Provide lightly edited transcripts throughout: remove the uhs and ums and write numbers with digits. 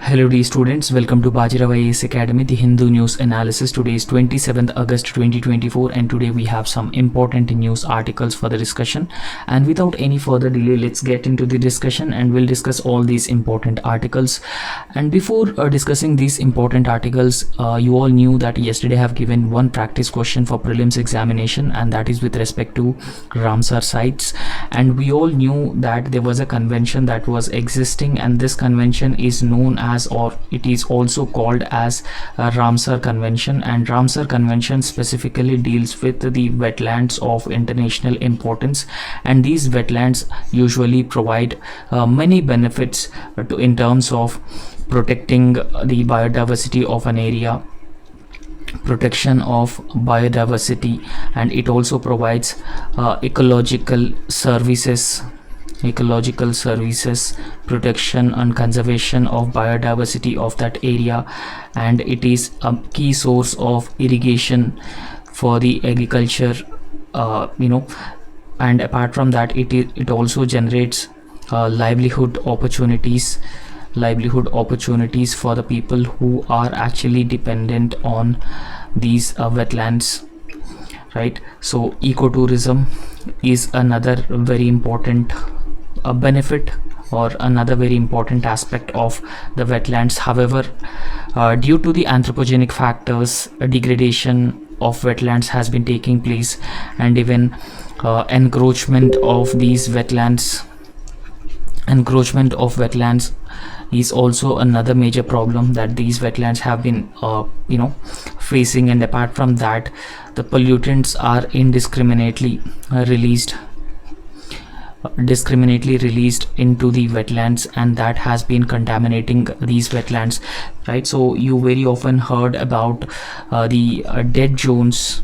Hello dear students, welcome to Bajirao IAS Academy, the Hindu news analysis. Today is 27th August 2024 and today we have some important news articles for the discussion. And without any further delay, let's get into the discussion and we'll discuss all these important articles. And before discussing these important articles, you all knew that yesterday I have given one practice question for prelims examination, and that is with respect to Ramsar sites. And we all knew that there was a convention that was existing, and this convention is known as, or it is also called as, Ramsar Convention. And Ramsar Convention specifically deals with the wetlands of international importance, and these wetlands usually provide many benefits in terms of protecting the biodiversity of an area, protection of biodiversity, and it also provides ecological services, protection and conservation of biodiversity of that area, and it is a key source of irrigation for the agriculture, and apart from that, it also generates livelihood opportunities for the people who are actually dependent on these wetlands, right? So ecotourism is another very important benefit, or another very important aspect of the wetlands. However, due to the anthropogenic factors, degradation of wetlands has been taking place, and even encroachment of these wetlands is also another major problem that these wetlands have been facing. And apart from that, the pollutants are indiscriminately released into the wetlands, and that has been contaminating these wetlands, right? So you very often heard about the dead zones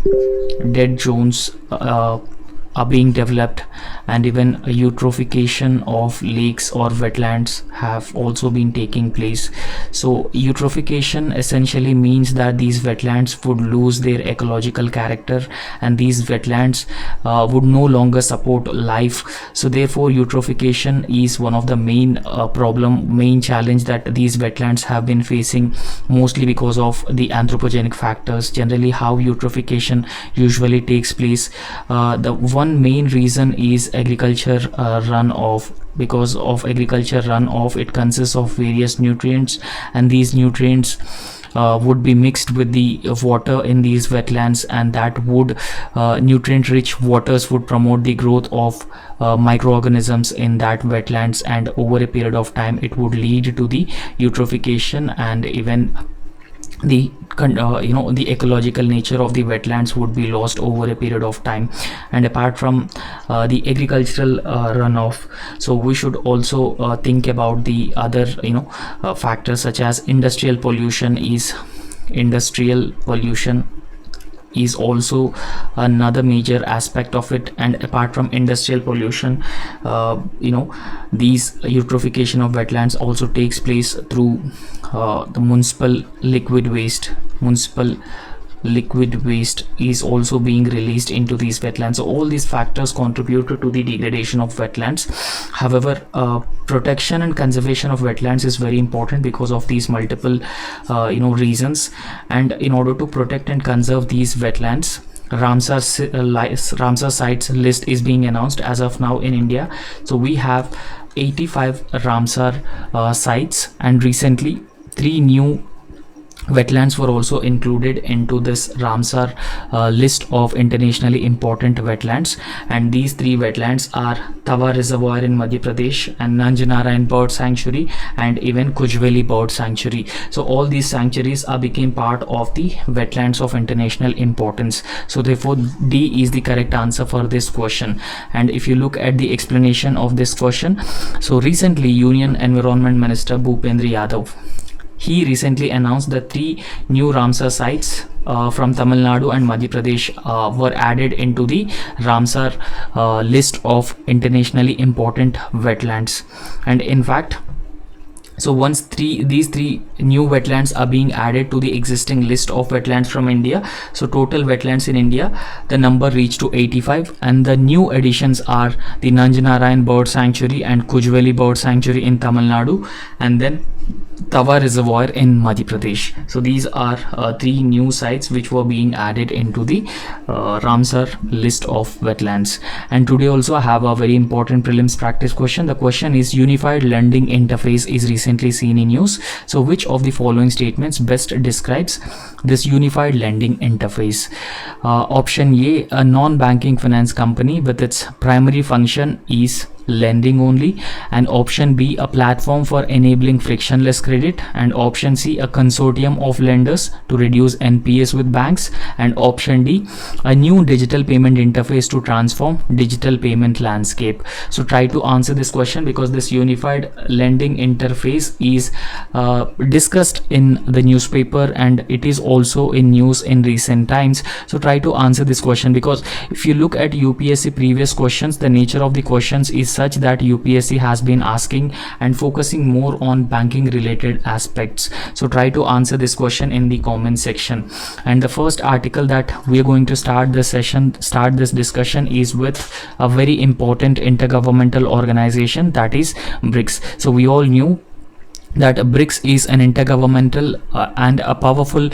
are being developed, and even eutrophication of lakes or wetlands have also been taking place. So eutrophication essentially means that these wetlands would lose their ecological character, and these wetlands would no longer support life. So therefore eutrophication is one of the main challenge that these wetlands have been facing, mostly because of the anthropogenic factors. Generally, how eutrophication usually takes place, the one main reason is agriculture runoff. Because of agriculture runoff, it consists of various nutrients, and these nutrients would be mixed with the water in these wetlands, and that would nutrient rich waters would promote the growth of microorganisms in that wetlands, and over a period of time it would lead to the eutrophication, and even the ecological nature of the wetlands would be lost over a period of time. And apart from the agricultural runoff, so we should also think about the other factors, such as industrial pollution is also another major aspect of it. And apart from industrial pollution, these eutrophication of wetlands also takes place through the municipal liquid waste is also being released into these wetlands. So all these factors contribute to the degradation of wetlands. However, protection and conservation of wetlands is very important because of these multiple reasons. And in order to protect and conserve these wetlands, Ramsar sites list is being announced as of now in India. So we have 85 Ramsar sites, and recently 3 new wetlands were also included into this Ramsar list of internationally important wetlands. And these 3 wetlands are Tawa Reservoir in Madhya Pradesh, and Nanjanarayan Bird Sanctuary, and even Kujveli Bird Sanctuary. So all these sanctuaries became part of the wetlands of international importance. So therefore D is the correct answer for this question. And if you look at the explanation of this question, so recently Union Environment Minister Bhupendra Yadav, he recently announced that 3 new Ramsar sites from Tamil Nadu and Madhya Pradesh were added into the Ramsar list of internationally important wetlands. And in fact, So once these three new wetlands are being added to the existing list of wetlands from India, so total wetlands in India, the number reached to 85, and the new additions are the Nanjanarayan Bird Sanctuary and Kujveli Bird Sanctuary in Tamil Nadu, and then Tawa Reservoir in Madhya Pradesh. So these are three new sites which were being added into the Ramsar list of wetlands. And today also I have a very important prelims practice question. The question is, unified lending interface is recently seen in use. So which of the following statements best describes this unified lending interface? Option A, a non-banking finance company with its primary function is lending only, and option B, a platform for enabling frictionless credit, and option C, a consortium of lenders to reduce NPS with banks, and option D, a new digital payment interface to transform digital payment landscape. So try to answer this question, because this unified lending interface is discussed in the newspaper and it is also in news in recent times. So try to answer this question, because if you look at UPSC previous questions, the nature of the questions is such that UPSC has been asking and focusing more on banking related aspects. So try to answer this question in the comment section. And the first article that we are going to start this discussion is with a very important intergovernmental organization, that is BRICS. So we all knew that BRICS is an intergovernmental and a powerful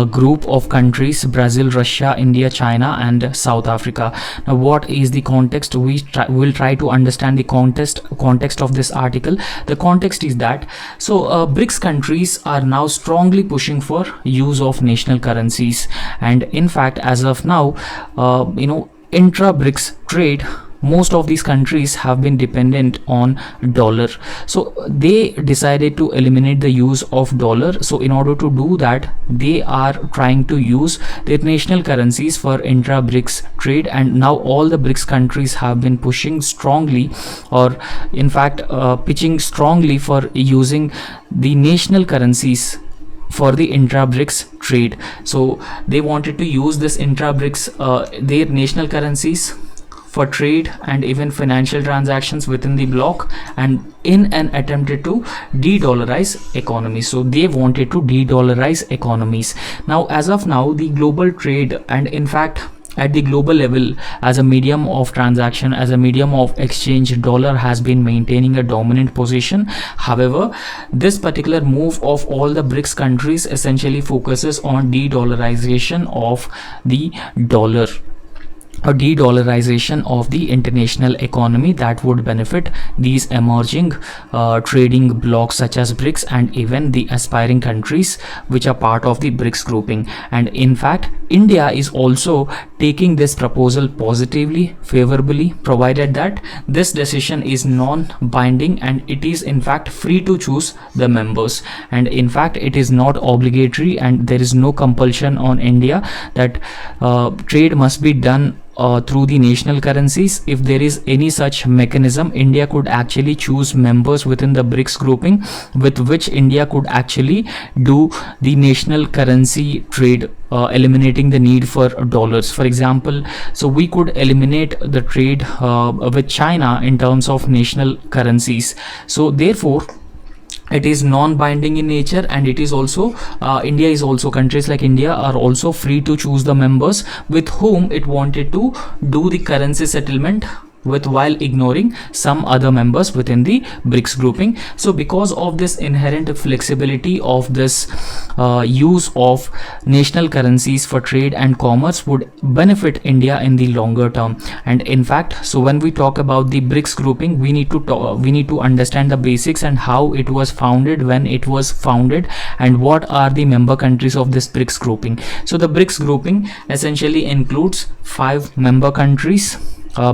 group of countries: Brazil, Russia, India, China and South Africa. Now what is the context? We will try to understand the context of this article. The context is that BRICS countries are now strongly pushing for use of national currencies, and in fact as of now intra-BRICS trade, most of these countries have been dependent on dollar. So they decided to eliminate the use of dollar. So in order to do that, they are trying to use their national currencies for intra-BRICS trade, and now all the BRICS countries have been pushing strongly, or in fact pitching strongly for using the national currencies for the intra-BRICS trade. So they wanted to use this intra-BRICS their national currencies for trade and even financial transactions within the bloc, and in an attempt to de-dollarize economies. So they wanted to de-dollarize economies. Now as of now, the global trade, and in fact at the global level, as a medium of transaction, as a medium of exchange, dollar has been maintaining a dominant position. However, this particular move of all the BRICS countries essentially focuses on de-dollarization of the dollar, a de-dollarization of the international economy that would benefit these emerging trading blocs such as BRICS and even the aspiring countries which are part of the BRICS grouping. And in fact, India is also taking this proposal positively, favorably, provided that this decision is non-binding and it is in fact free to choose the members. And in fact, it is not obligatory and there is no compulsion on India that trade must be done through the national currencies. If there is any such mechanism, India could actually choose members within the BRICS grouping with which India could actually do the national currency trade, eliminating the need for dollars. For example, so we could eliminate the trade with China in terms of national currencies. So therefore it is non-binding in nature, and it is also India is also, countries like India are also free to choose the members with whom it wanted to do the currency settlement with, while ignoring some other members within the BRICS grouping. So because of this inherent flexibility of this use of national currencies for trade and commerce would benefit India in the longer term. And in fact, so when we talk about the BRICS grouping, we need to understand the basics and how it was founded, when it was founded, and what are the member countries of this BRICS grouping. So the BRICS grouping essentially includes 5 member countries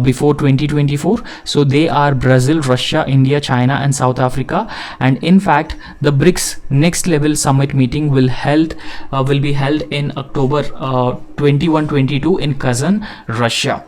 before 2024. So they are Brazil, Russia, India, China and South Africa. And in fact, the BRICS next level summit meeting will be held in October 21-22 in Kazan, Russia.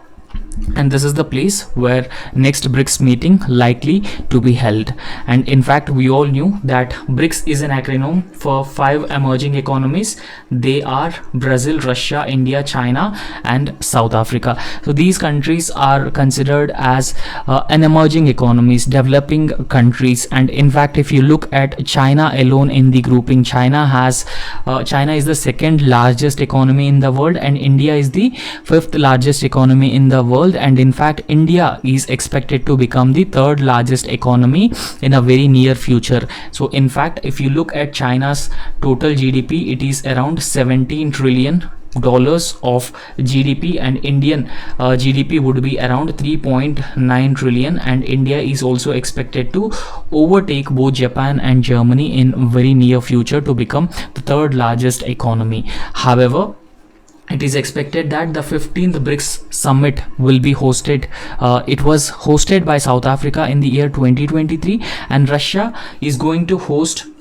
And this is the place where next BRICS meeting likely to be held. And in fact, we all knew that BRICS is an acronym for 5 emerging economies. They are Brazil, Russia, India, China and South Africa. So these countries are considered as an emerging economies, developing countries. And in fact, if you look at China alone in the grouping, China is the second largest economy in the world, and India is the 5th largest economy in the world. world, and in fact India is expected to become the third largest economy in a very near future. So in fact, if you look at China's total GDP, it is around 17 trillion dollars of GDP, and Indian GDP would be around 3.9 trillion, and India is also expected to overtake both Japan and Germany in very near future to become the third largest economy. However, it is expected that the 15th BRICS summit will be hosted. It was hosted by South Africa in the year 2023, and Russia is going to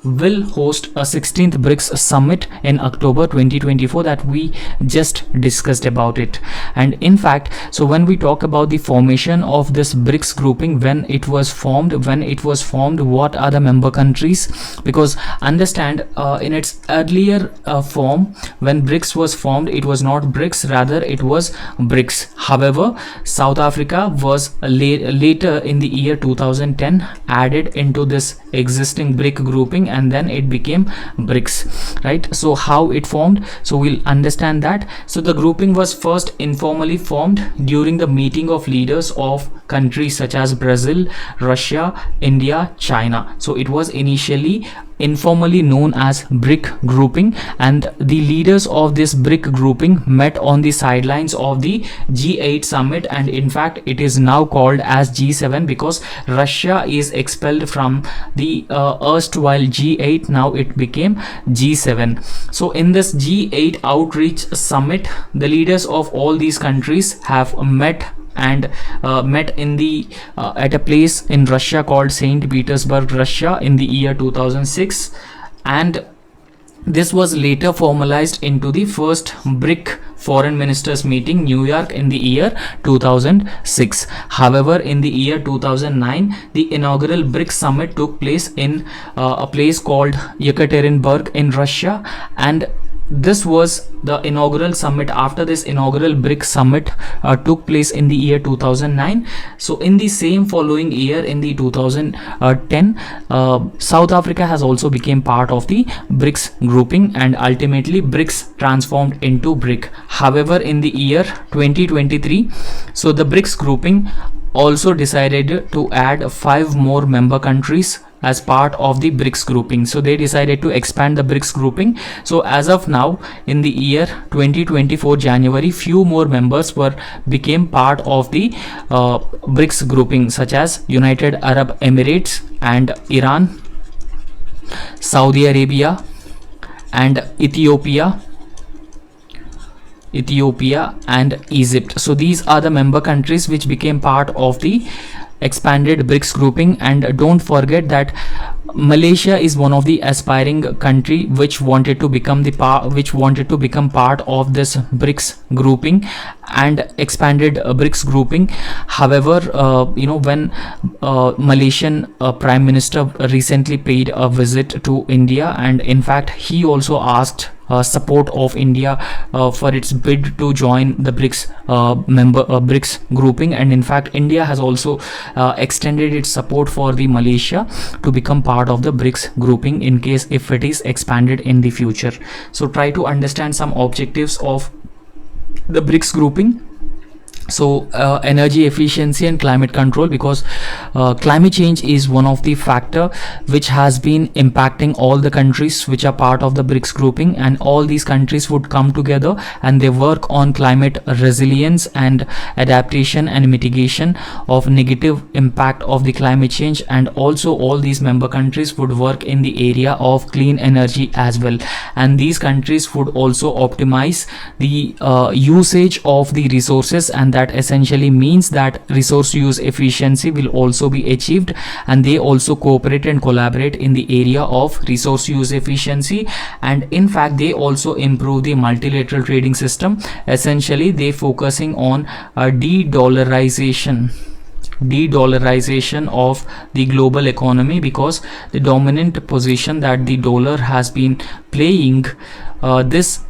will host a 16th BRICS summit in October 2024 that we just discussed about it. And in fact, so when we talk about the formation of this BRICS grouping, when it was formed, what are the member countries? Because understand, in its earlier form, when BRICS was formed, it was not BRICS, rather it was BRICS. However, South Africa was later in the year 2010 added into this existing BRIC grouping, and then it became BRICS, right? So how it formed, so we'll understand that. So the grouping was first informally formed during the meeting of leaders of countries such as Brazil, Russia, India, China. So it was initially informally known as BRIC grouping, and the leaders of this BRIC grouping met on the sidelines of the G8 summit, and in fact it is now called as G7 because Russia is expelled from the erstwhile G8. Now it became G7. So in this G8 outreach summit, the leaders of all these countries have met in the at a place in Russia called St. Petersburg, Russia, in the year 2006, and this was later formalized into the first BRIC foreign ministers meeting, New York, in the year 2006. However, in the year 2009, the inaugural BRIC summit took place in a place called Yekaterinburg in Russia, and this was the inaugural summit. After this inaugural BRIC summit took place in the year 2009, so in the same following year, in the 2010, South Africa has also become part of the BRICS grouping, and ultimately BRICS transformed into BRIC. However, in the year 2023, so the BRICS grouping also decided to add 5 more member countries as part of the BRICS grouping. So they decided to expand the BRICS grouping. So as of now, in the year 2024 January, few more members became part of the BRICS grouping, such as United Arab Emirates and Iran, Saudi Arabia, and Ethiopia and Egypt. So these are the member countries which became part of the expanded BRICS grouping. And don't forget that Malaysia is one of the aspiring country which wanted to become part of this BRICS grouping and expanded BRICS grouping. However, when Malaysian Prime Minister recently paid a visit to India, and in fact he also asked support of India for its bid to join the BRICS BRICS grouping, and in fact India has also extended its support for the Malaysia to become part of the BRICS grouping in case if it is expanded in the future. So try to understand some objectives of the BRICS grouping. So energy efficiency and climate control, because climate change is one of the factor which has been impacting all the countries which are part of the BRICS grouping, and all these countries would come together and they work on climate resilience and adaptation and mitigation of negative impact of the climate change. And also all these member countries would work in the area of clean energy as well, and these countries would also optimize the usage of the resources, and that essentially means that resource use efficiency will also be achieved, and they also cooperate and collaborate in the area of resource use efficiency. And in fact they also improve the multilateral trading system. Essentially they focusing on de-dollarization of the global economy, because the dominant position that the dollar has been playing, this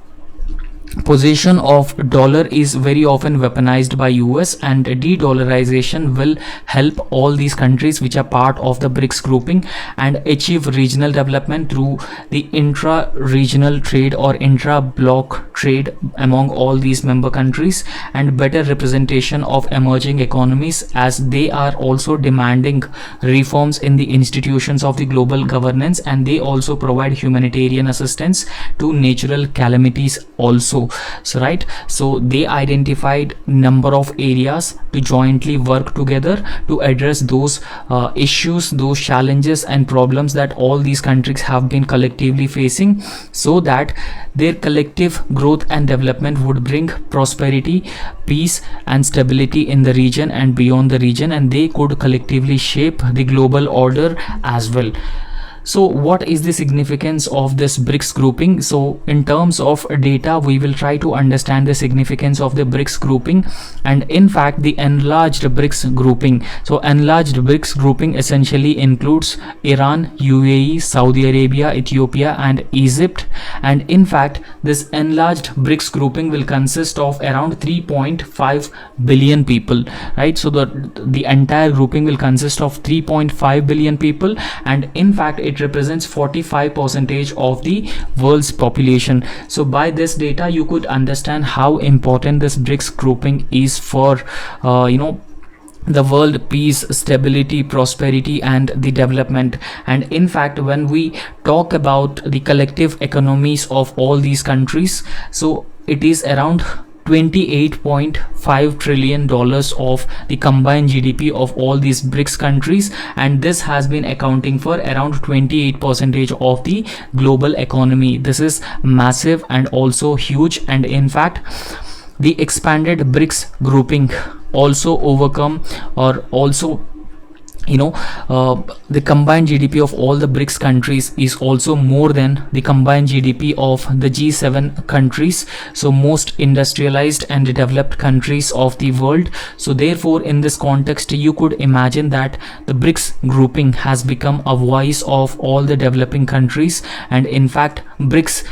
position of dollar is very often weaponized by US, and de-dollarization will help all these countries which are part of the BRICS grouping and achieve regional development through the intra-regional trade or intra-block trade among all these member countries, and better representation of emerging economies, as they are also demanding reforms in the institutions of the global governance, and they also provide humanitarian assistance to natural calamities also. So right, so they identified number of areas to jointly work together to address those issues, those challenges and problems that all these countries have been collectively facing, so that their collective growth and development would bring prosperity, peace and stability in the region and beyond the region, and they could collectively shape the global order as well. So what is the significance of this BRICS grouping? So in terms of data, we will try to understand the significance of the BRICS grouping, and in fact the enlarged BRICS grouping. So enlarged BRICS grouping essentially includes Iran, UAE, Saudi Arabia, Ethiopia and Egypt, and in fact this enlarged BRICS grouping will consist of around 3.5 billion people, right? So the entire grouping will consist of 3.5 billion people, and in fact it represents 45% of the world's population. So by this data you could understand how important this BRICS grouping is for the world peace, stability, prosperity and the development. And in fact when we talk about the collective economies of all these countries, so it is around $28.5 trillion of the combined GDP of all these BRICS countries, and this has been accounting for around 28% of the global economy. This is massive and also huge, and in fact the expanded BRICS grouping also overcome or also the combined GDP of all the BRICS countries is also more than the combined GDP of the G7 countries, so most industrialized and developed countries of the world. So therefore in this context you could imagine that the BRICS grouping has become a voice of all the developing countries, and in fact BRICS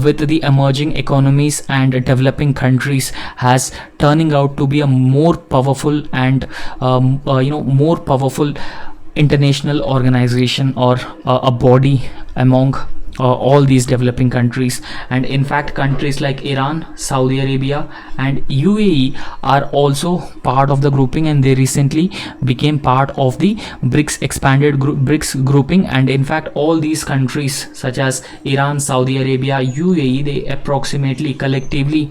with the emerging economies and developing countries has turning out to be a more powerful and more powerful international organization or a body among all these developing countries. And in fact countries like Iran, Saudi Arabia and UAE are also part of the grouping, and they recently became part of the BRICS expanded BRICS grouping. And in fact all these countries such as Iran, Saudi Arabia, UAE, they approximately collectively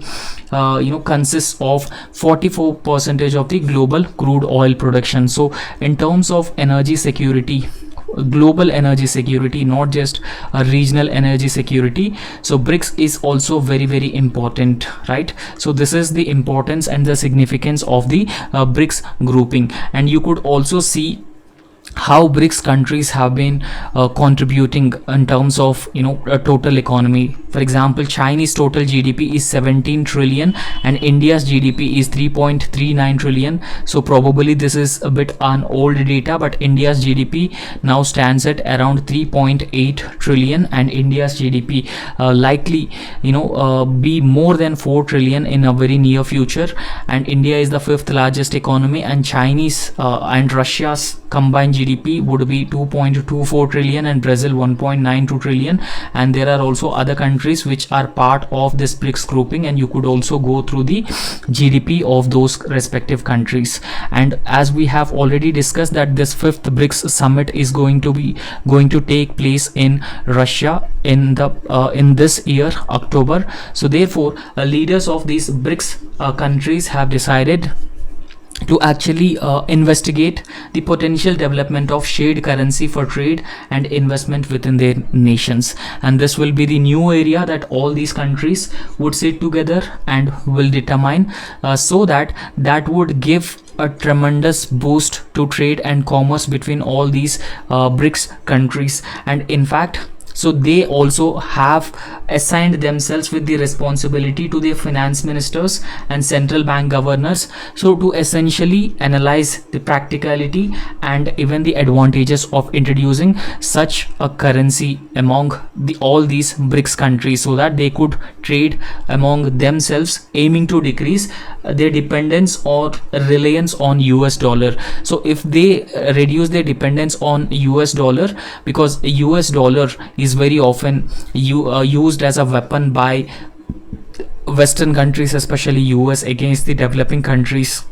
consists of 44% of the global crude oil production. So in terms of energy security, global energy security, not just a regional energy security, so BRICS is also very, very important, right? So this is the importance and the significance of the BRICS grouping. And you could also see how BRICS countries have been contributing in terms of a total economy. For example, Chinese total GDP is 17 trillion and India's GDP is 3.39 trillion. So probably this is a bit an old data, but India's GDP now stands at around 3.8 trillion, and India's GDP likely be more than 4 trillion in a very near future. And India is the 5th largest economy, and Chinese and Russia's combined GDP would be 2.24 trillion and Brazil 1.92 trillion. And there are also other countries which are part of this BRICS grouping, and you could also go through the GDP of those respective countries. And as we have already discussed that this 5th BRICS summit is going to take place in Russia in this year, October. So therefore leaders of these BRICS countries have decided to actually investigate the potential development of shared currency for trade and investment within their nations. And this will be the new area that all these countries would sit together and will determine, so that would give a tremendous boost to trade and commerce between all these BRICS countries. And in fact So they also have assigned themselves with the responsibility to their finance ministers and central bank governors, so to essentially analyze the practicality and even the advantages of introducing such a currency among all these BRICS countries, so that they could trade among themselves, aiming to decrease their dependence or reliance on US dollar. So if they reduce their dependence on US dollar, because US dollar is very often used as a weapon by Western countries, especially US, against the developing countries.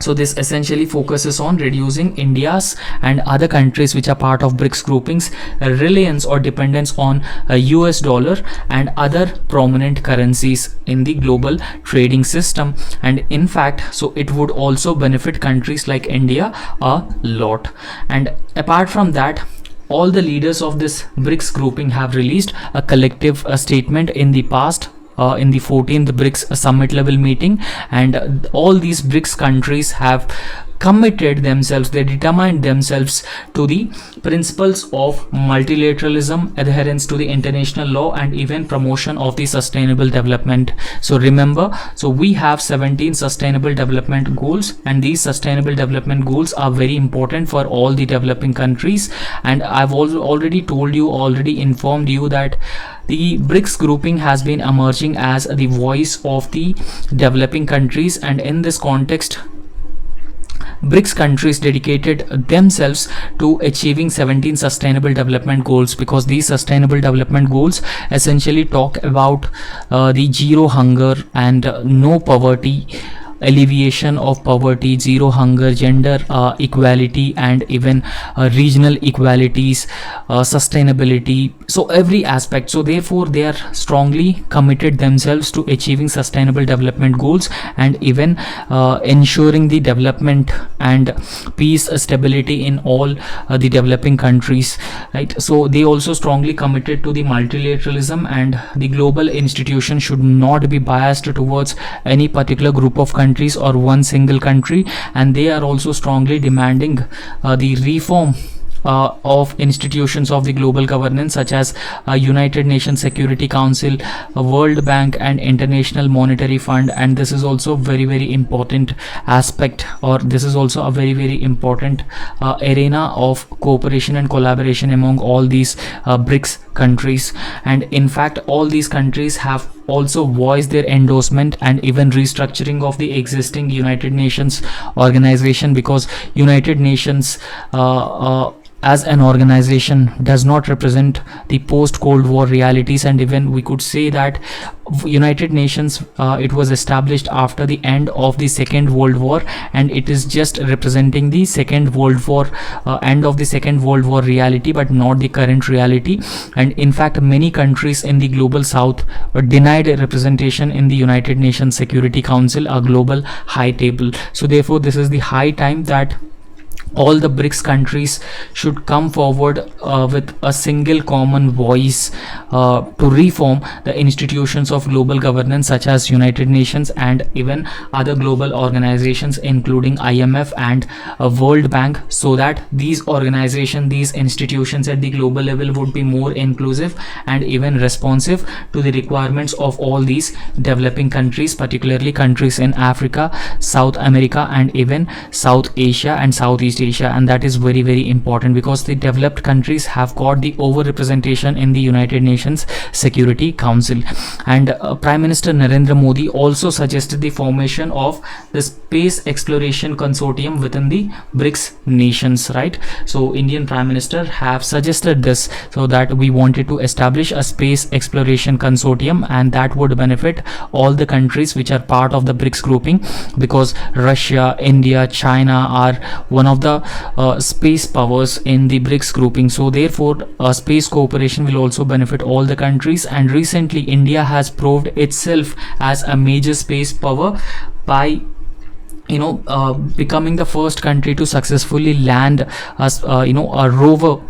So this essentially focuses on reducing India's and other countries which are part of BRICS groupings reliance or dependence on US dollar and other prominent currencies in the global trading system. And in fact, so it would also benefit countries like India a lot. And apart from that, all the leaders of this BRICS grouping have released a collective statement in the past, in the 14th BRICS summit level meeting, and all these BRICS countries have committed themselves, they determined themselves to the principles of multilateralism, adherence to the international law, and even promotion of the sustainable development. So remember, so we have 17 sustainable development goals, and these sustainable development goals are very important for all the developing countries. And I've also already told you, already informed you that the BRICS grouping has been emerging as the voice of the developing countries, and in this context, BRICS countries dedicated themselves to achieving 17 sustainable development goals, because these sustainable development goals essentially talk about the zero hunger and no poverty, alleviation of poverty, zero hunger, gender equality, and even regional equalities, sustainability, so every aspect. So therefore they are strongly committed themselves to achieving sustainable development goals and even ensuring the development and peace, stability in all the developing countries, right? So they also strongly committed to the multilateralism, and the global institution should not be biased towards any particular group of countries or one single country. And they are also strongly demanding the reform of institutions of the global governance, such as United Nations Security Council, World Bank, and International Monetary Fund. And this is also very, very important aspect, or this is also a very, very important arena of cooperation and collaboration among all these BRICS countries. And in fact, all these countries have also voiced their endorsement and even restructuring of the existing United Nations organization, because United Nations as an organization does not represent the post-Cold War realities. And even we could say that United Nations, it was established after the end of the Second World War, and it is just representing the Second World War, end of the Second World War reality, but not the current reality. And in fact, many countries in the global south denied representation in the United Nations Security Council, a global high table. So therefore this is the high time that all the BRICS countries should come forward with a single common voice to reform the institutions of global governance, such as United Nations and even other global organizations including IMF and World Bank, so that these organizations, these institutions at the global level would be more inclusive and even responsive to the requirements of all these developing countries, particularly countries in Africa, South America, and even South Asia and Southeast Asia. And that is very, very important, because the developed countries have got the over-representation in the United Nations Security Council. And Prime Minister Narendra Modi also suggested the formation of the Space Exploration Consortium within the BRICS nations, right? So Indian Prime Minister have suggested this, so that we wanted to establish a Space Exploration Consortium, and that would benefit all the countries which are part of the BRICS grouping, because Russia, India, China are one of the space powers in the BRICS grouping. So therefore space cooperation will also benefit all the countries. And recently India has proved itself as a major space power by becoming the first country to successfully land a rover,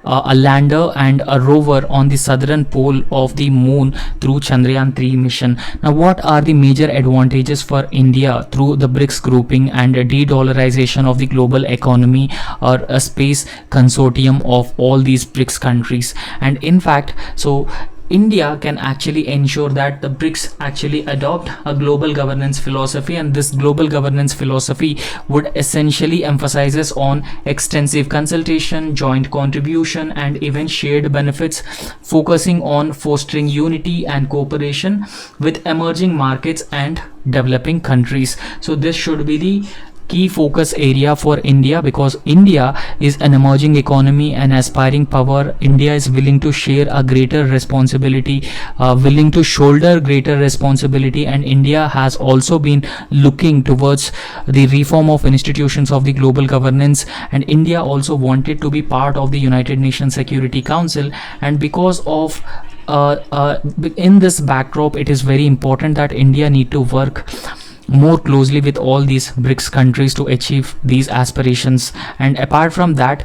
a lander and a rover on the southern pole of the moon through Chandrayaan 3 mission. Now, what are the major advantages for India through the BRICS grouping and a de-dollarization of the global economy, or a space consortium of all these BRICS countries? And in fact, so India can actually ensure that the BRICS actually adopt a global governance philosophy, and this global governance philosophy would essentially emphasizes on extensive consultation, joint contribution, and even shared benefits, focusing on fostering unity and cooperation with emerging markets and developing countries. So this should be the key focus area for India, because India is an emerging economy and aspiring power. India is willing to share a greater responsibility, willing to shoulder greater responsibility, and India has also been looking towards the reform of institutions of the global governance, and India also wanted to be part of the United Nations Security Council. And because of in this backdrop, it is very important that India need to work more closely with all these BRICS countries to achieve these aspirations. And apart from that,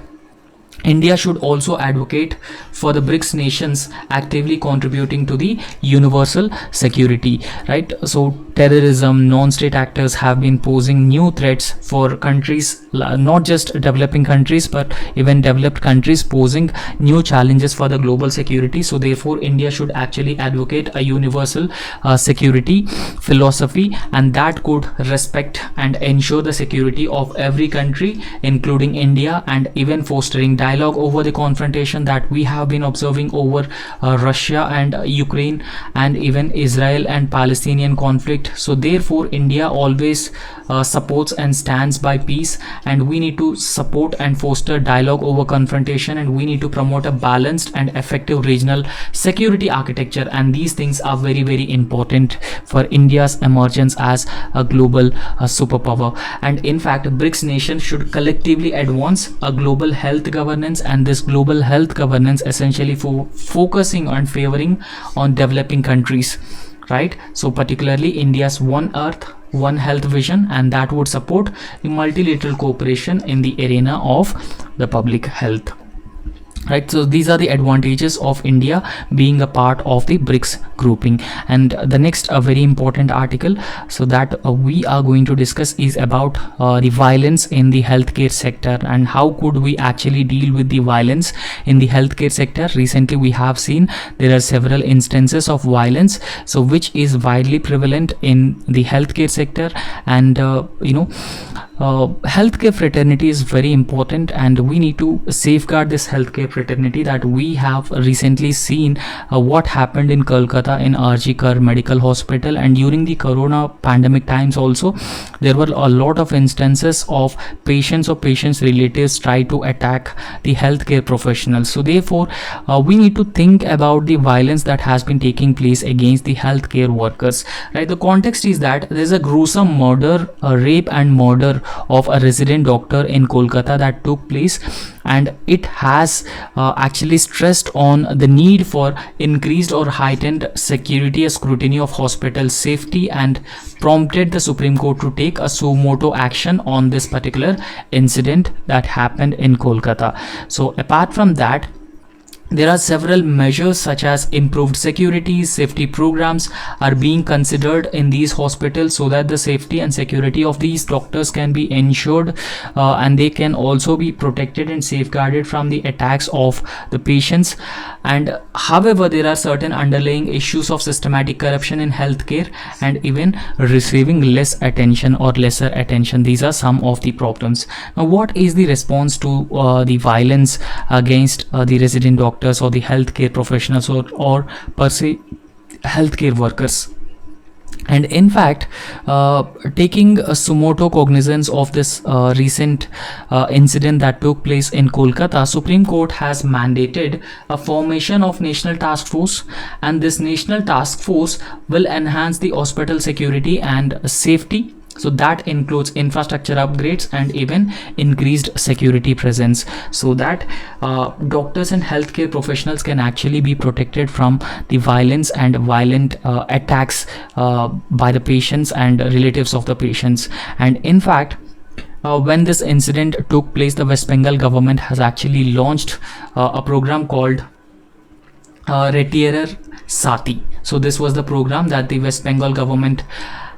India should also advocate for the BRICS nations actively contributing to the universal security, right? So terrorism, non-state actors have been posing new threats for countries, not just developing countries, but even developed countries, posing new challenges for the global security. So therefore, India should actually advocate a universal security philosophy, and that could respect and ensure the security of every country, including India, and even fostering dialogue over the confrontation that we have been observing over Russia and Ukraine, and even Israel and Palestinian conflict. So therefore, India always supports and stands by peace, and we need to support and foster dialogue over confrontation, and we need to promote a balanced and effective regional security architecture, and these things are very, very important for India's emergence as a global superpower. And in fact, BRICS nations should collectively advance a global health governance, and this global health governance essentially focusing on favoring on developing countries, right? So particularly India's One Earth, One Health vision, and that would support the multilateral cooperation in the arena of the public health, right? So these are the advantages of India being a part of the BRICS grouping. And the next very important article so that we are going to discuss is about the violence in the healthcare sector, and how could we actually deal with the violence in the healthcare sector. Recently we have seen there are several instances of violence, so which is widely prevalent in the healthcare sector. And healthcare fraternity is very important, and we need to safeguard this healthcare fraternity. That we have recently seen what happened in Kolkata in RG Kar Medical Hospital, and during the corona pandemic times also there were a lot of instances of patients or patients relatives try to attack the healthcare professionals. So therefore we need to think about the violence that has been taking place against the healthcare workers, right? The context is that there is a gruesome murder, rape and murder of a resident doctor in Kolkata that took place, and it has actually stressed on the need for increased or heightened security scrutiny of hospital safety, and prompted the Supreme Court to take a suo motu action on this particular incident that happened in Kolkata. So apart from that, there are several measures such as improved security, safety programs are being considered in these hospitals so that the safety and security of these doctors can be ensured, and they can also be protected and safeguarded from the attacks of the patients. And however, there are certain underlying issues of systematic corruption in healthcare and even receiving less attention or lesser attention. These are some of the problems. Now, what is the response to the violence against the resident doctors or the healthcare professionals or per se healthcare workers? And in fact, taking a suo motu cognizance of this recent incident that took place in Kolkata, Supreme Court has mandated a formation of National Task Force, and this National Task Force will enhance the hospital security and safety So that includes infrastructure upgrades and even increased security presence, so that doctors and healthcare professionals can actually be protected from the violence and violent attacks by the patients and relatives of the patients. And in fact, when this incident took place, the West Bengal government has actually launched a program called Retierer Sati. So this was the program that the West Bengal government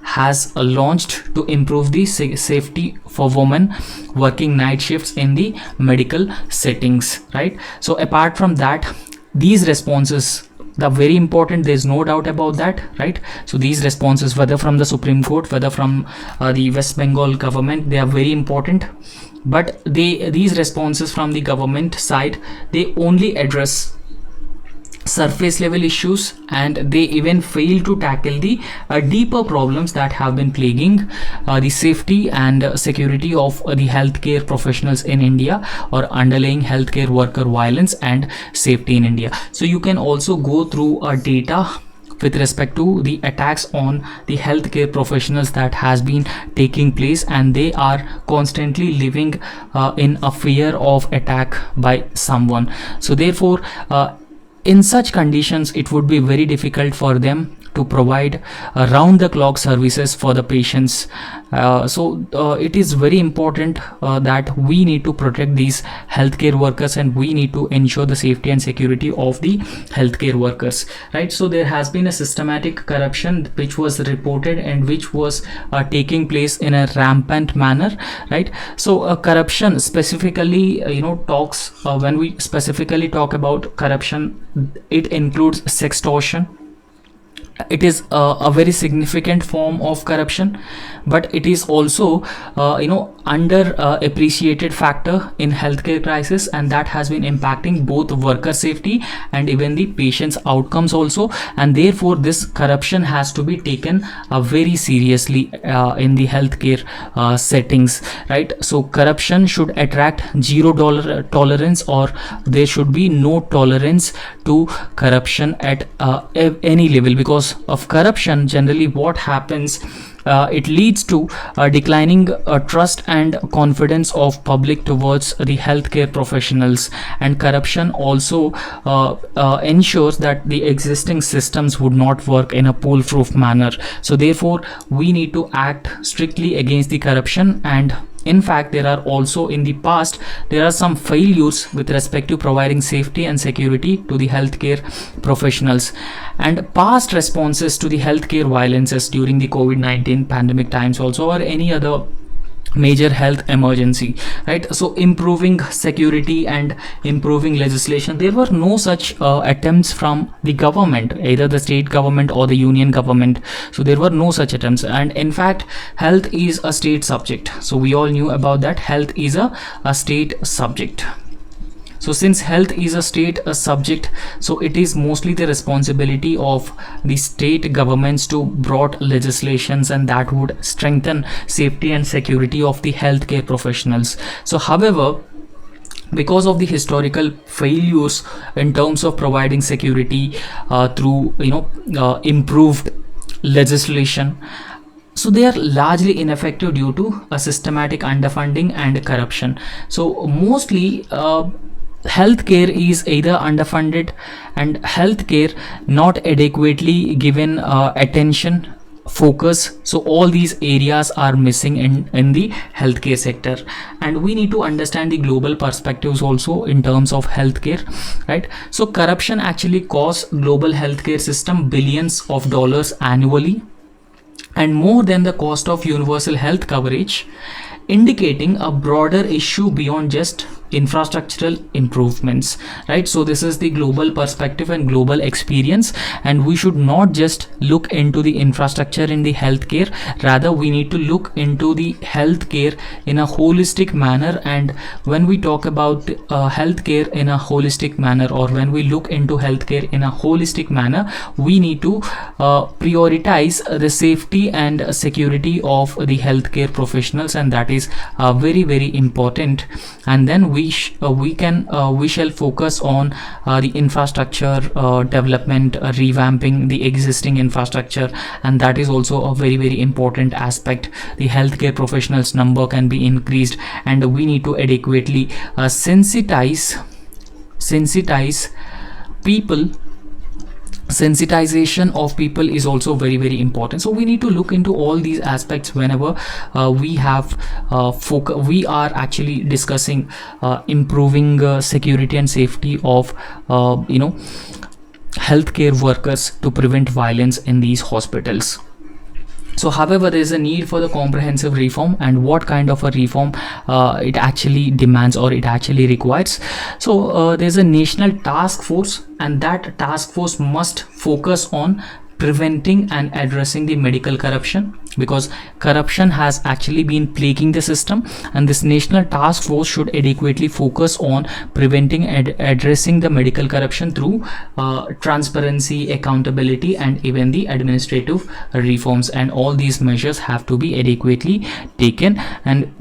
has launched to improve the safety for women working night shifts in the medical settings, right? So apart from that, these responses, the very important, there's no doubt about that, right? So these responses, whether from the Supreme Court, whether from the West Bengal government, they are very important. But these responses from the government side, they only address surface level issues, and they even fail to tackle the deeper problems that have been plaguing the safety and security of the healthcare professionals in India, or underlying healthcare worker violence and safety in India. So you can also go through data with respect to the attacks on the healthcare professionals that has been taking place, and they are constantly living in a fear of attack by someone. So therefore, in such conditions, it would be very difficult for them to provide round the clock services for the patients. So it is very important that we need to protect these healthcare workers, and we need to ensure the safety and security of the healthcare workers, right? So there has been a systematic corruption which was reported and which was taking place in a rampant manner, right? So corruption specifically, talks, when we specifically talk about corruption, it includes sextortion. It is a very significant form of corruption, but it is also under appreciated factor in healthcare crisis, and that has been impacting both worker safety and even the patient's outcomes also. And therefore this corruption has to be taken very seriously in the healthcare settings, right? So corruption should attract $0 tolerance, or there should be no tolerance to corruption at any level. Because of corruption, generally what happens, it leads to declining trust and confidence of public towards the healthcare professionals, and corruption also ensures that the existing systems would not work in a foolproof manner. So therefore we need to act strictly against the corruption. And in fact, there are also, in the past, there are some failures with respect to providing safety and security to the healthcare professionals, and past responses to the healthcare violences during the COVID-19 pandemic times also, or any other major health emergency, right? So improving security and improving legislation, there were no such attempts from the government, either the state government or the union government. So there were no such attempts. And in fact, health is a state subject, so we all knew about that. Health is a state subject. So since health is a state subject, so it is mostly the responsibility of the state governments to brought legislations, and that would strengthen safety and security of the healthcare professionals. So however, because of the historical failures in terms of providing security through improved legislation, so they are largely ineffective due to a systematic underfunding and corruption. So mostly healthcare is either underfunded, and healthcare not adequately given attention, focus. So all these areas are missing in the healthcare sector. And we need to understand the global perspectives also in terms of healthcare, right? So corruption actually costs global healthcare system billions of dollars annually, and more than the cost of universal health coverage, indicating a broader issue beyond just infrastructural improvements, right? So this is the global perspective and global experience, and we should not just look into the infrastructure in the healthcare, rather we need to look into the healthcare in a holistic manner. And when we talk about healthcare in a holistic manner, or when we look into healthcare in a holistic manner, we need to prioritize the safety and security of the healthcare professionals, and that is very, very important. And then we shall focus on the infrastructure development, revamping the existing infrastructure, and that is also a very very important aspect. The healthcare professionals number can be increased, and we need to adequately sensitize people. Sensitization of people is also very very important. So we need to look into all these aspects whenever we are actually discussing improving security and safety of healthcare workers to prevent violence in these hospitals. So however, there is a need for the comprehensive reform, and what kind of a reform it actually demands or it actually requires. So there's a national task force, and that task force must focus on preventing and addressing the medical corruption, because corruption has actually been plaguing the system, and this national task force should adequately focus on preventing and addressing the medical corruption through transparency, accountability, and even the administrative reforms, and all these measures have to be adequately taken. And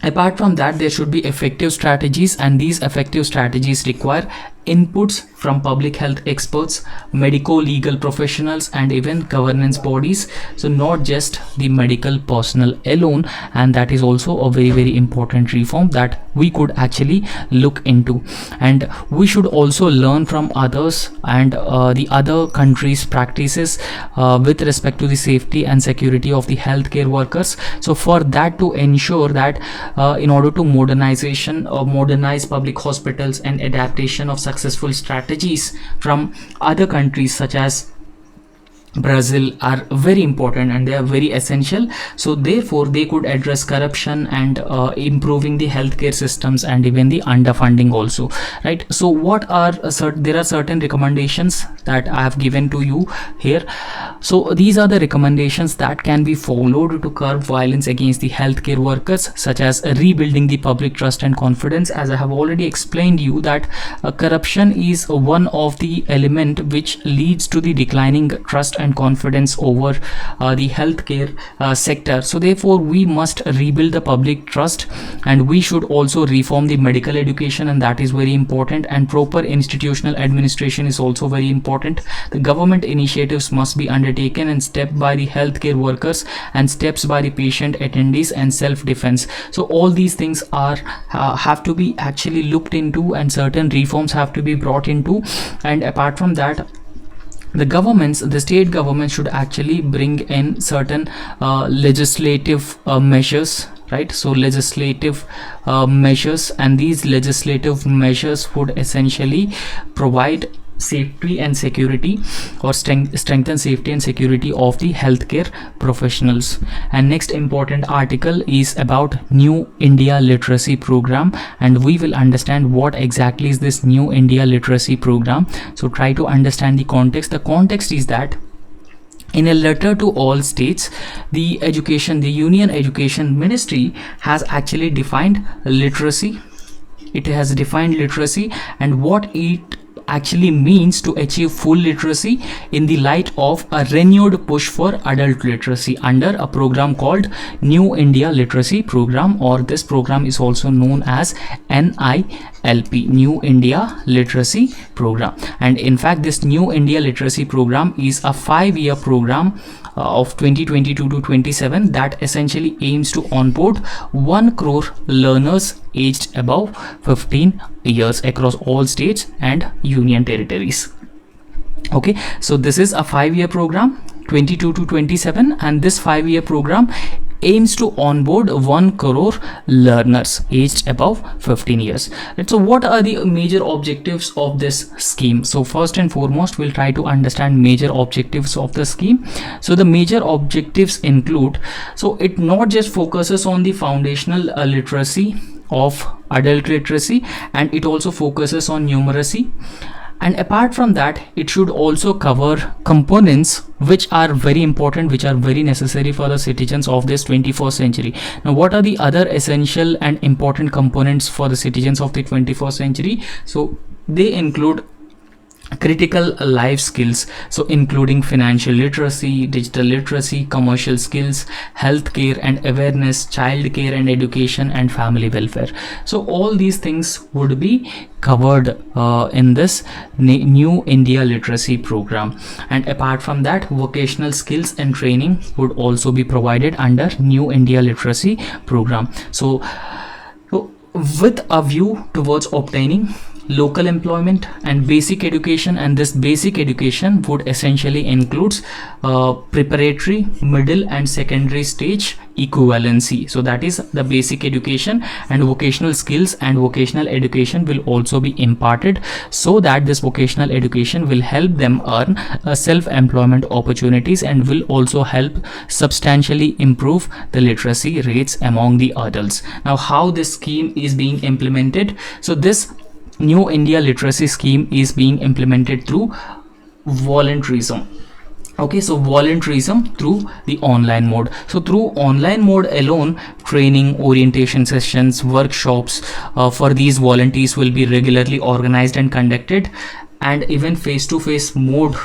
apart from that, there should be effective strategies, and these effective strategies require inputs from public health experts, medico-legal professionals, and even governance bodies. So not just the medical personnel alone, and that is also a very very important reform that we could actually look into. And we should also learn from others and the other countries' practices with respect to the safety and security of the healthcare workers. So for that, to ensure that in order to modernize public hospitals and adaptation of successful strategies from other countries such as Brazil are very important, and they are very essential. So therefore they could address corruption and improving the healthcare systems and even the underfunding also, right? So what are there are certain recommendations that I have given to you here. So these are the recommendations that can be followed to curb violence against the healthcare workers, such as rebuilding the public trust and confidence. As I have already explained you that corruption is one of the element which leads to the declining trust and confidence over the healthcare sector. So therefore we must rebuild the public trust, and we should also reform the medical education, and that is very important. And proper institutional administration is also very important. The government initiatives must be undertaken, and step by the healthcare workers, and steps by the patient attendees, and self-defense. So all these things are have to be actually looked into, and certain reforms have to be brought into. And apart from that, the state governments should actually bring in certain legislative measures, right? So legislative measures, and these legislative measures would essentially provide safety and security, or strengthen safety and security of the healthcare professionals. And next important article is about New India Literacy Program, and we will understand what exactly is this New India Literacy Program. So try to understand the context. The context is that in a letter to all states, the Union Education Ministry has actually defined literacy. It has defined literacy and what it actually means to achieve full literacy in the light of a renewed push for adult literacy under a program called New India Literacy Program, or this program is also known as NILP, New India Literacy Program. And in fact, this New India Literacy Program is a 5-year program of 2022 to 27 that essentially aims to onboard 1 crore learners aged above 15 years across all states and union territories. Okay, so this is a 5-year program, 22 to 27, and this 5-year program aims to onboard 1 crore learners aged above 15 years. Right, so what are the major objectives of this scheme? So first and foremost, we'll try to understand major objectives of the scheme. So the major objectives include, so it not just focuses on the foundational literacy of adult literacy, and it also focuses on numeracy. And apart from that, it should also cover components which are very important, which are very necessary for the citizens of this 21st century. Now, what are the other essential and important components for the citizens of the 21st century? So they include critical life skills, so including financial literacy, digital literacy, commercial skills, healthcare and awareness, child care and education, and family welfare. So all these things would be covered in this New India Literacy Program. And apart from that, vocational skills and training would also be provided under New India Literacy Program. So with a view towards obtaining local employment and basic education, and this basic education would essentially includes preparatory, middle and secondary stage equivalency. So that is the basic education, and vocational skills and vocational education will also be imparted, so that this vocational education will help them earn self-employment opportunities and will also help substantially improve the literacy rates among the adults. Now, how this scheme is being implemented? So this New India Literacy Scheme is being implemented through voluntarism. Okay, so voluntarism through the online mode. So through online mode alone, training, orientation sessions, workshops for these volunteers will be regularly organized and conducted, and even face-to-face mode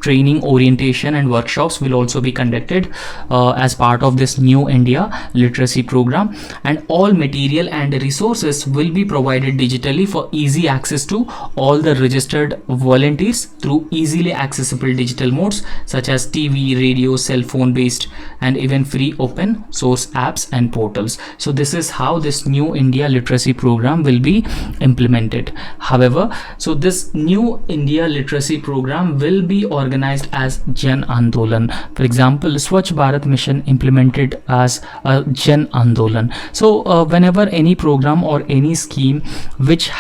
training, orientation and workshops will also be conducted as part of this New India Literacy Program, and all material and resources will be provided digitally for easy access to all the registered volunteers through easily accessible digital modes such as TV, radio, cell phone based, and even free open source apps and portals. So this is how this New India Literacy Program will be implemented. However, so this New India Literacy Program will be organized as Jan Andolan. For example, Swachh Bharat Mission implemented as a Jan Andolan. So whenever any program or any scheme which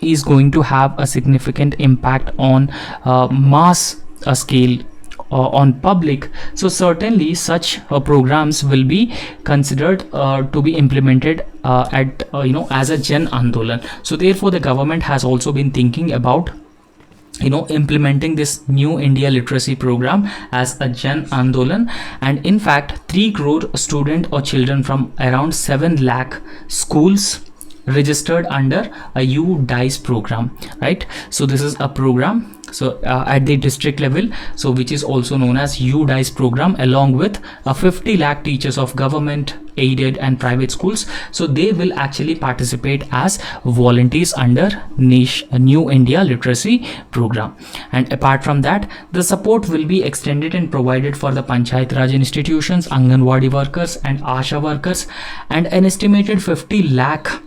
is going to have a significant impact on mass scale on public, so certainly such programs will be considered to be implemented as a Jan Andolan. So therefore the government has also been thinking about implementing this New India Literacy Program as a Jan Andolan, and in fact 3 crore student or children from around 7 lakh schools registered under a UDICE program, right? So this is a program at the district level, so which is also known as UDICE program, along with 50 lakh teachers of government, aided and private schools. So they will actually participate as volunteers under New India Literacy Program. And apart from that, the support will be extended and provided for the Panchayat Raj institutions, Anganwadi workers and Asha workers, and an estimated 50 lakh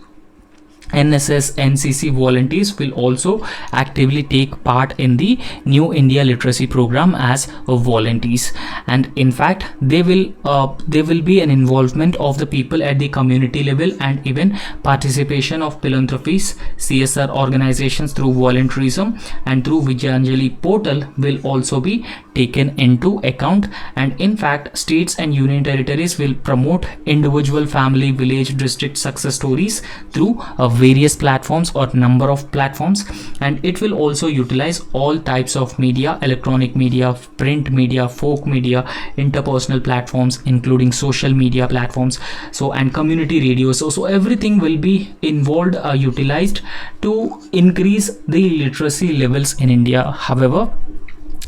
NSS NCC volunteers will also actively take part in the New India Literacy Program as volunteers. And in fact there will be an involvement of the people at the community level, and even participation of philanthropies, CSR organizations through volunteerism and through Vijayanjali portal will also be taken into account. And in fact states and union territories will promote individual, family, village, district success stories through various platforms or number of platforms, and it will also utilize all types of media, electronic media, print media, folk media, interpersonal platforms including social media platforms, so and community radios. So everything will be involved, utilized to increase the literacy levels in India. However,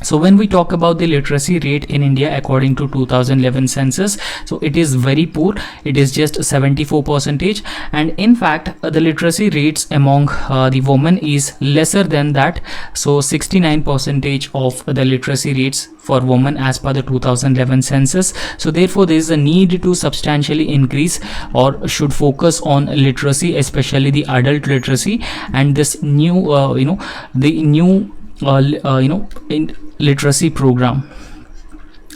so when we talk about the literacy rate in India according to 2011 census, so it is very poor. It is just 74%, and in fact the literacy rates among the women is lesser than that. So 69% of the literacy rates for women as per the 2011 census. So therefore there is a need to substantially increase or should focus on literacy, especially the adult literacy, and this new in literacy program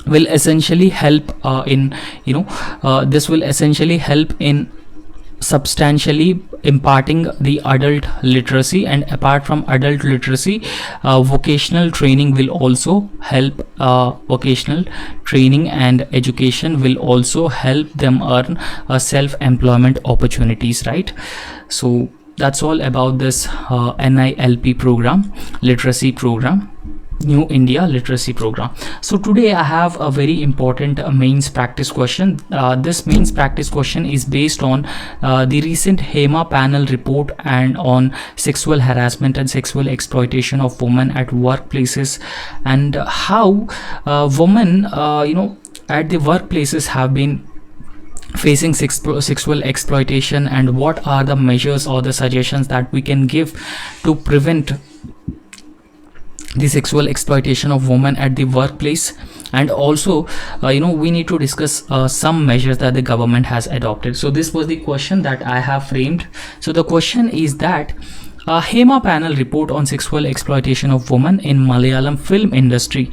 will essentially help this will essentially help in substantially imparting the adult literacy. And apart from adult literacy, vocational training will also help. Vocational training and education will also help them earn self-employment opportunities, right? So that's all about this NILP program, literacy program. New India Literacy Program. So today I have a very important mains practice question. This mains practice question is based on the recent HEMA panel report and on sexual harassment and sexual exploitation of women at workplaces, and how women at the workplaces have been facing sexual exploitation, and what are the measures or the suggestions that we can give to prevent the sexual exploitation of women at the workplace. And also we need to discuss some measures that the government has adopted. So this was the question that I have framed. So the question is that HEMA panel report on sexual exploitation of women in Malayalam film industry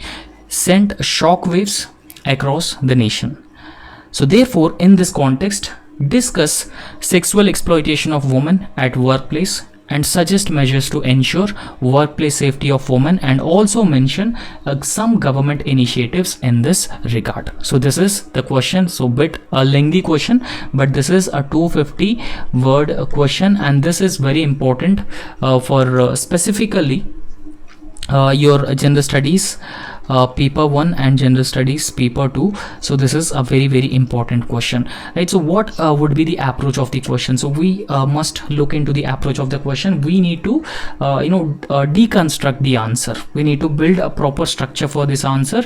sent shockwaves across the nation. So therefore, in this context, discuss sexual exploitation of women at workplace and suggest measures to ensure workplace safety of women, and also mention some government initiatives in this regard. So this is the question. So bit a lengthy question, but this is a 250 word question, and this is very important for specifically your gender studies paper 1 and gender studies paper 2. So this is a very important question, right? So what would be the approach of the question? So we must look into the approach of the question. We need to deconstruct the answer. We need to build a proper structure for this answer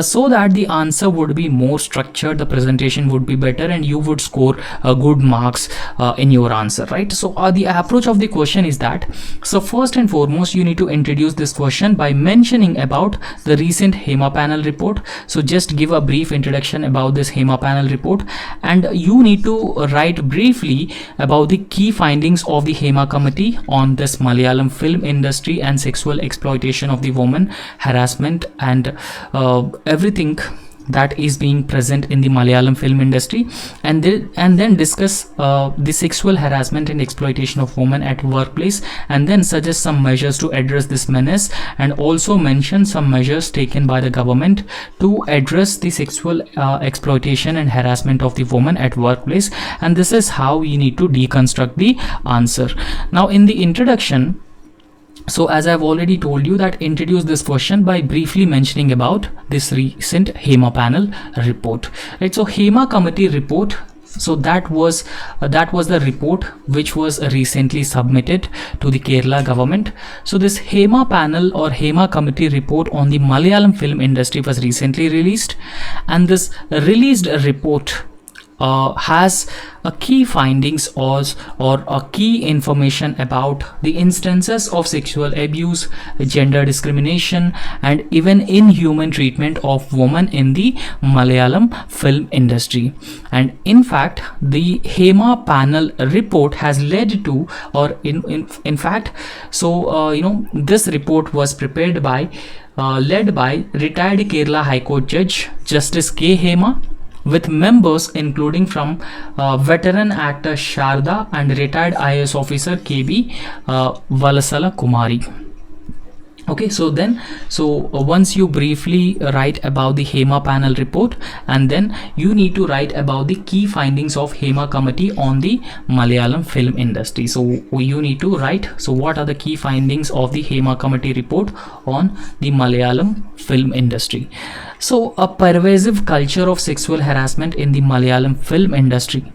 so that the answer would be more structured, the presentation would be better, and you would score good marks in your answer, right? So the approach of the question is that, so first and foremost, you need to introduce this question by mentioning about the recent HEMA panel report. So just give a brief introduction about this HEMA panel report, and you need to write briefly about the key findings of the HEMA committee on this Malayalam film industry and sexual exploitation of the woman, harassment, and everything that is being present in the Malayalam film industry, and then discuss the sexual harassment and exploitation of women at workplace, and then suggest some measures to address this menace, and also mention some measures taken by the government to address the sexual exploitation and harassment of the woman at workplace. And this is how you need to deconstruct the answer. Now in the introduction, so as I've already told you, that introduce this question by briefly mentioning about this recent HEMA panel report, right? So HEMA committee report, so that was the report which was recently submitted to the Kerala government. So this HEMA panel or HEMA committee report on the Malayalam film industry was recently released, and this released report has a key findings or a key information about the instances of sexual abuse, gender discrimination, and even inhuman treatment of women in the Malayalam film industry. And in fact, the HEMA panel report has led to, or in fact, so this report was prepared by led by retired Kerala High Court Judge Justice K. HEMA, with members including from veteran actor Sharda and retired IAS officer KB Valasala Kumari. Okay, so once you briefly write about the HEMA panel report, and then you need to write about the key findings of HEMA committee on the Malayalam film industry. So you need to write, so what are the key findings of the HEMA committee report on the Malayalam film industry. So a pervasive culture of sexual harassment in the Malayalam film industry.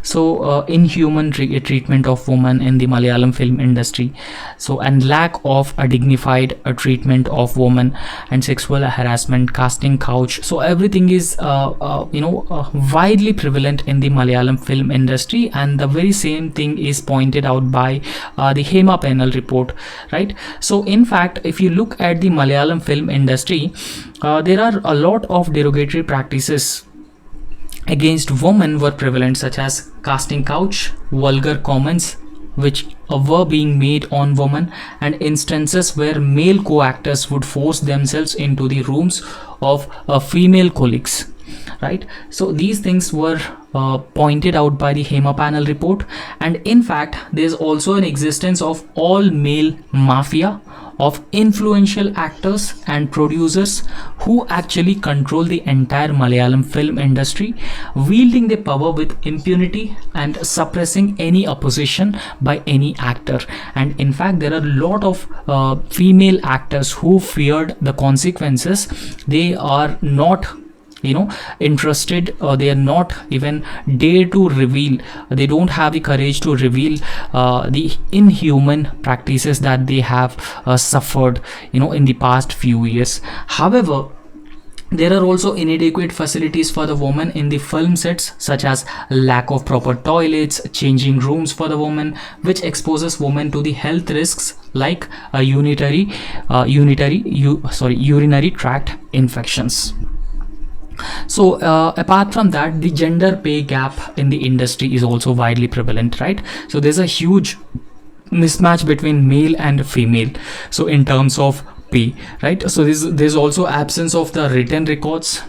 So inhuman treatment of women in the Malayalam film industry, so and lack of a dignified treatment of women, and sexual harassment, casting couch. So everything is widely prevalent in the Malayalam film industry, and the very same thing is pointed out by the HEMA panel report, right? So in fact, if you look at the Malayalam film industry, there are a lot of derogatory practices against women were prevalent, such as casting couch, vulgar comments which were being made on women, and instances where male co-actors would force themselves into the rooms of female colleagues, right? So these things were pointed out by the HEMA panel report. And in fact, there's also an existence of all male mafia of influential actors and producers who actually control the entire Malayalam film industry, wielding their power with impunity and suppressing any opposition by any actor. And in fact, there are a lot of female actors who feared the consequences. They are not interested, or they are not even dare to reveal, they don't have the courage to reveal the inhuman practices that they have suffered in the past few years. However, there are also inadequate facilities for the woman in the film sets, such as lack of proper toilets, changing rooms for the woman, which exposes women to the health risks like urinary tract infections. So apart from that, the gender pay gap in the industry is also widely prevalent, right? So there's a huge mismatch between male and female, so in terms of pay, right? So there's also absence of the written records,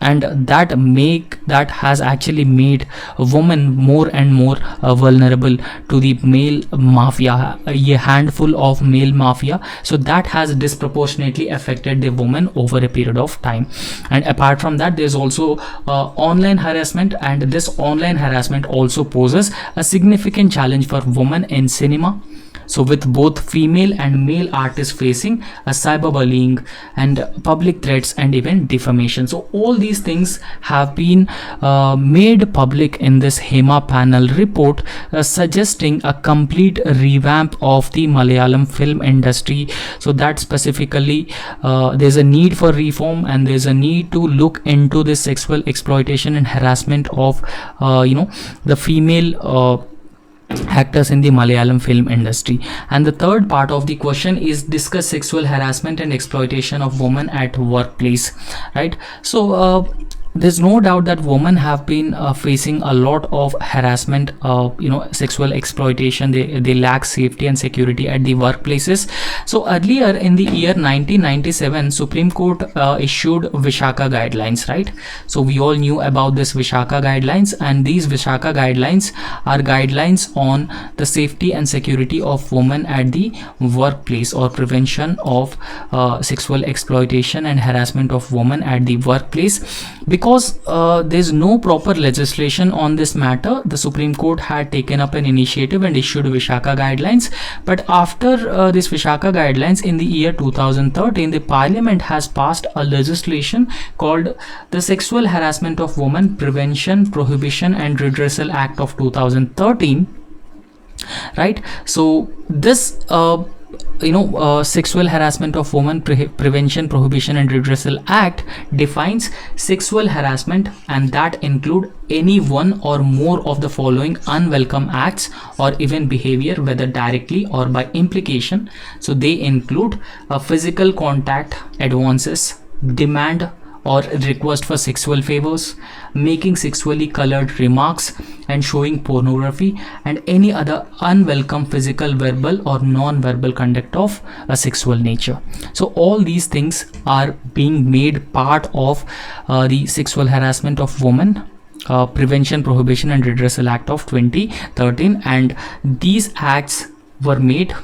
and that has actually made a woman more and more vulnerable to the male mafia, a handful of male mafia. So that has disproportionately affected the woman over a period of time. And apart from that, there's also online harassment, and this online harassment also poses a significant challenge for women in cinema. So with both female and male artists facing a cyberbullying and public threats and even defamation. So all these things have been made public in this HEMA panel report, suggesting a complete revamp of the Malayalam film industry. So that specifically there's a need for reform, and there's a need to look into this sexual exploitation and harassment of the female actors in the Malayalam film industry. And the third part of the question is discuss sexual harassment and exploitation of women at workplace, right? So there's no doubt that women have been facing a lot of harassment, sexual exploitation. They lack safety and security at the workplaces. So earlier in the year 1997, Supreme Court issued Vishaka guidelines, right? So we all knew about this Vishaka guidelines, and these Vishaka guidelines are guidelines on the safety and security of women at the workplace, or prevention of sexual exploitation and harassment of women at the workplace. Because there's no proper legislation on this matter, the Supreme Court had taken up an initiative and issued Vishaka guidelines. But after this Vishaka guidelines in the year 2013, the Parliament has passed a legislation called the Sexual Harassment of Women Prevention, Prohibition and Redressal Act of 2013, right? So this Sexual Harassment of Women Prevention, Prohibition and Redressal Act defines sexual harassment, and that include any one or more of the following unwelcome acts or even behavior, whether directly or by implication. So they include physical contact, advances, demand or request for sexual favors, making sexually colored remarks, and showing pornography, and any other unwelcome physical, verbal or non-verbal conduct of a sexual nature. So all these things are being made part of the Sexual Harassment of Women Prevention, Prohibition and Redressal Act of 2013, and these acts were made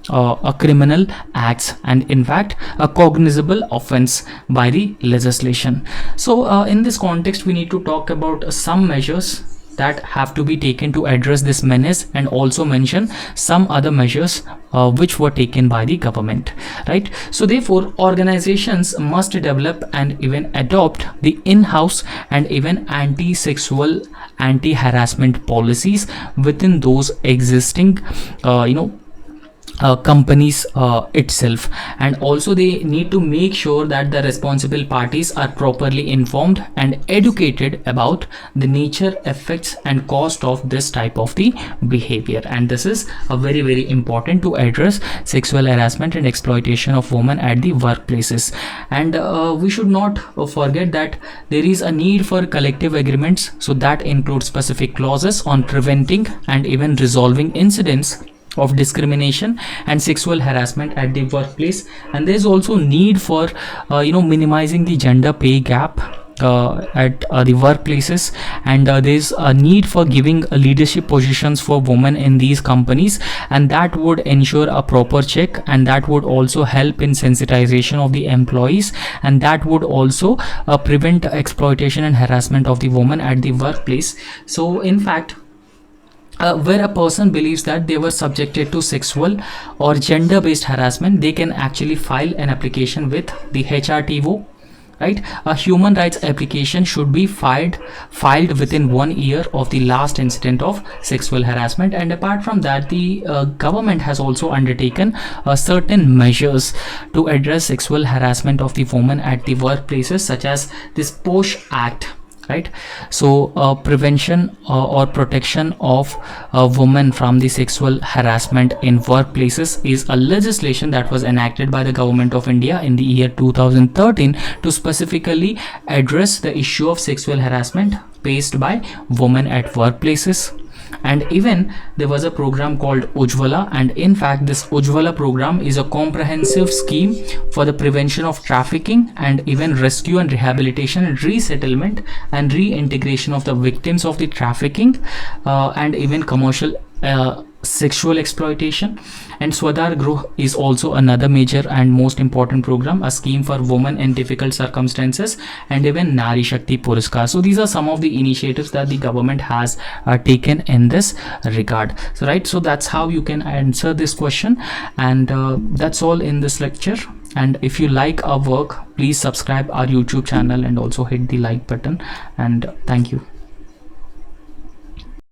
a criminal acts, and in fact a cognizable offense by the legislation. So in this context, we need to talk about some measures that have to be taken to address this menace, and also mention some other measures which were taken by the government, right? So therefore, organizations must develop and even adopt the in-house and even anti-sexual, anti-harassment policies within those existing companies itself. And also they need to make sure that the responsible parties are properly informed and educated about the nature, effects and cost of this type of the behavior. And this is a very, very important to address sexual harassment and exploitation of women at the workplaces. And we should not forget that there is a need for collective agreements. So that includes specific clauses on preventing and even resolving incidents of discrimination and sexual harassment at the workplace. And there's also need for minimizing the gender pay gap at the workplaces, and there's a need for giving leadership positions for women in these companies, and that would ensure a proper check, and that would also help in sensitization of the employees, and that would also prevent exploitation and harassment of the woman at the workplace. So in fact, where a person believes that they were subjected to sexual or gender based harassment, they can actually file an application with the HRTO, right? A human rights application should be filed within 1 year of the last incident of sexual harassment. And apart from that, the government has also undertaken certain measures to address sexual harassment of the women at the workplaces, such as this POSH Act, right? So prevention or protection of women from the sexual harassment in workplaces is a legislation that was enacted by the government of India in the year 2013 to specifically address the issue of sexual harassment faced by women at workplaces. And even there was a program called Ujjwala, and in fact this Ujjwala program is a comprehensive scheme for the prevention of trafficking and even rescue and rehabilitation and resettlement and reintegration of the victims of the trafficking and even commercial sexual exploitation. And Swadhar Gruh is also another major and most important program, a scheme for women in difficult circumstances, and even Nari Shakti Puraskar. So these are some of the initiatives that the government has taken in this regard. So right, so that's how you can answer this question, and that's all in this lecture. And if you like our work, please subscribe our YouTube channel and also hit the like button, and thank you.